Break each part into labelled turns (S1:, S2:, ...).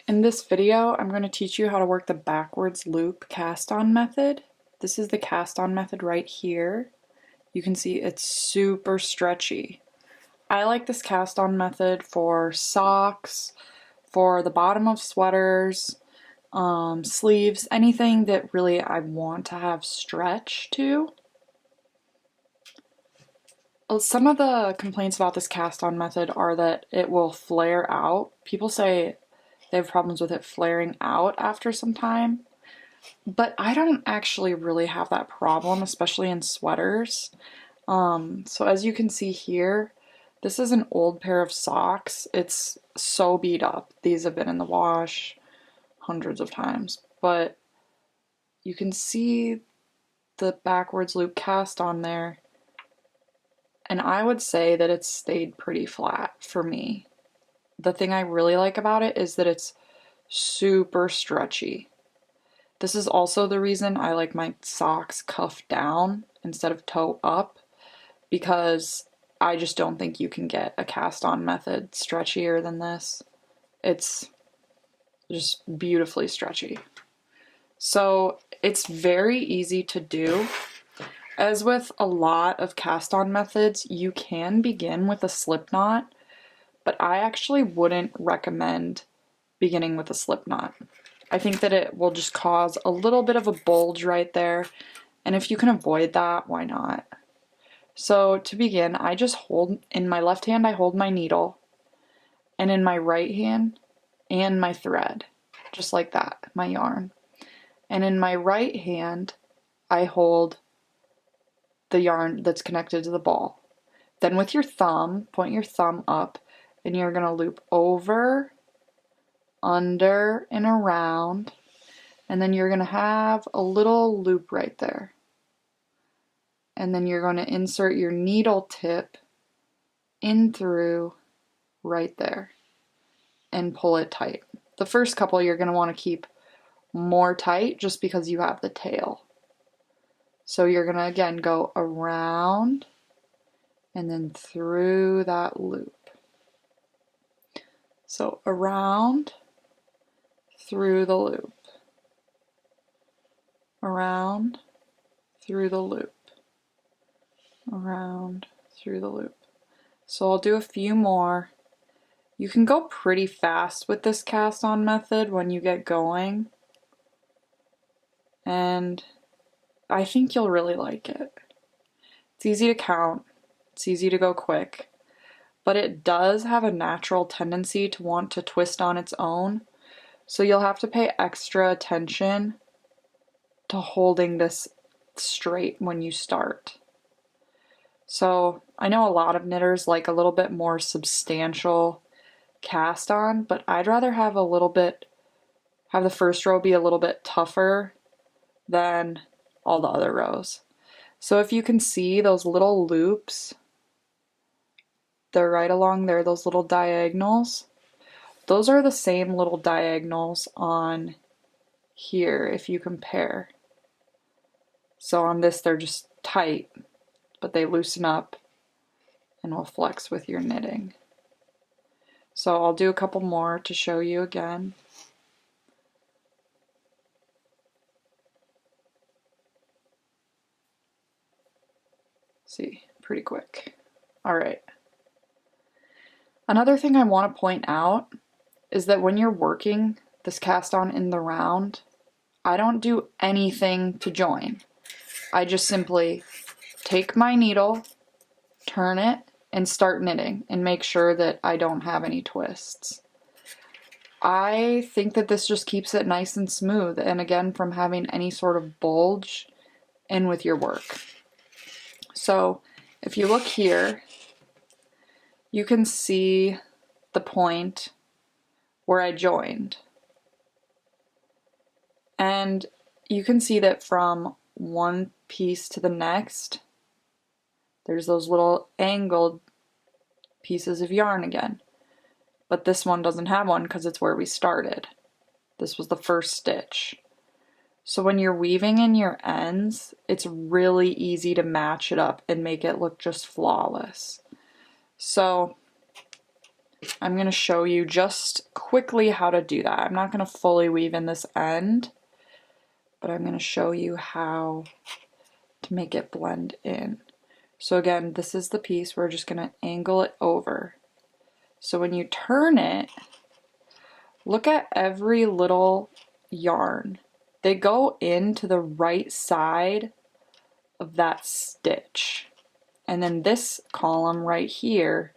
S1: In this video, I'm going to teach you how to work the backwards loop cast-on method. This is the cast-on method right here. You can see it's super stretchy. I like this cast-on method for socks, for the bottom of sweaters, sleeves, anything that really I want to have stretch to. Some of the complaints about this cast-on method are that it will flare out. People say they have problems with it flaring out after some time, but I don't actually really have that problem, especially in sweaters. So as you can see here, this is an old pair of socks. It's so beat up. These have been in the wash hundreds of times, but you can see the backwards loop cast on there. And I would say that it's stayed pretty flat for me. The thing I really like about it is that it's super stretchy. This is also the reason I like my socks cuffed down instead of toe up, because I just don't think you can get a cast-on method stretchier than this. It's just beautifully stretchy. So it's very easy to do. As with a lot of cast-on methods, you can begin with a slip knot, but I actually wouldn't recommend beginning with a slip knot. I think that it will just cause a little bit of a bulge right there, and if you can avoid that, why not? So to begin, I just hold, in my left hand I hold my needle, and in my right hand and my thread, just like that, my yarn. And in my right hand I hold the yarn that's connected to the ball. Then with your thumb, point your thumb up, and you're going to loop over, under, and around, and then you're going to have a little loop right there. And then you're going to insert your needle tip in through right there and pull it tight. The first couple you're going to want to keep more tight just because you have the tail. So you're going to again go around and then through that loop. So around, through the loop, around, through the loop, around, through the loop. So I'll do a few more. You can go pretty fast with this cast-on method when you get going, and I think you'll really like it. It's easy to count, it's easy to go quick, but it does have a natural tendency to want to twist on its own, so you'll have to pay extra attention to holding this straight when you start. So I know a lot of knitters like a little bit more substantial cast on, but I'd rather have have the first row be a little bit tougher than all the other rows. So if you can see those little loops, they're right along there, those little diagonals. Those are the same little diagonals on here if you compare. So on this they're just tight, but they loosen up and will flex with your knitting. So I'll do a couple more to show you again. See, pretty quick. All right. Another thing I want to point out is that when you're working this cast on in the round, I don't do anything to join. I just simply take my needle, turn it, and start knitting and make sure that I don't have any twists. I think that this just keeps it nice and smooth, and again, from having any sort of bulge in with your work. So if you look here, you can see the point where I joined. And you can see that from one piece to the next, there's those little angled pieces of yarn again. But this one doesn't have one because it's where we started. This was the first stitch. So when you're weaving in your ends, it's really easy to match it up and make it look just flawless. So I'm going to show you just quickly how to do that. I'm not going to fully weave in this end, but I'm going to show you how to make it blend in. So again, this is the piece. We're just going to angle it over. So when you turn it, look at every little yarn. They go into the right side of that stitch. And then this column right here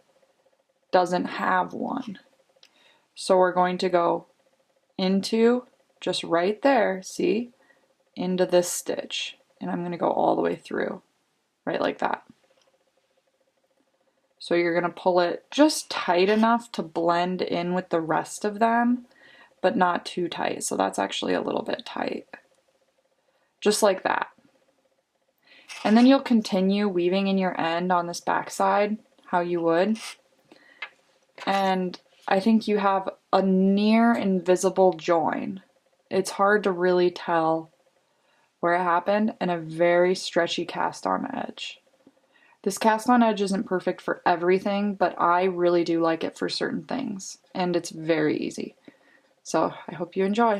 S1: doesn't have one. So we're going to go into just right there, see, into this stitch. And I'm going to go all the way through, right like that. So you're going to pull it just tight enough to blend in with the rest of them, but not too tight. So that's actually a little bit tight. Just like that. And then you'll continue weaving in your end on this back side, how you would. And I think you have a near invisible join. It's hard to really tell where it happened, and a very stretchy cast on edge. This cast on edge isn't perfect for everything, but I really do like it for certain things, and it's very easy. So I hope you enjoy.